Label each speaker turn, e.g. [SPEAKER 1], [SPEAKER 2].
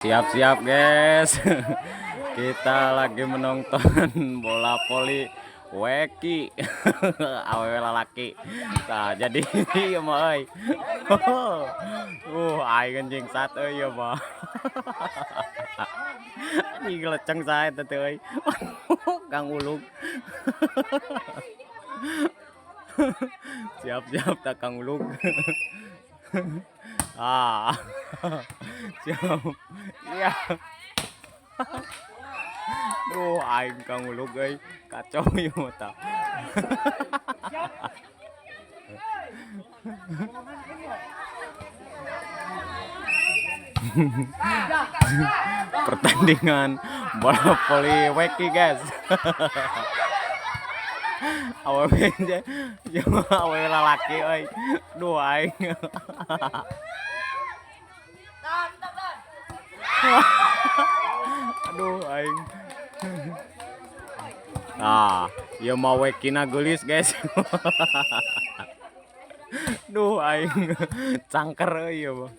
[SPEAKER 1] Siap-siap guys. Kita lagi menonton bola voli Weki. Awewe lalaki. Nah, jadi iya mah euy. Aing anjing sat euy ya mah. Anjing leceng sae teh euy. Kang Ulug. Siap-siap tak Kang Ulug. Siap. Iya. Aing Kang Ulug euy, kacau ieu mah tah. Pertandingan bola voli Weki guys. Awewe jeung awewe lalaki euy. Duh aing. Aduh aing. Ieu mah Wekina geulis guys. Duh aing cangker euy ieu mah.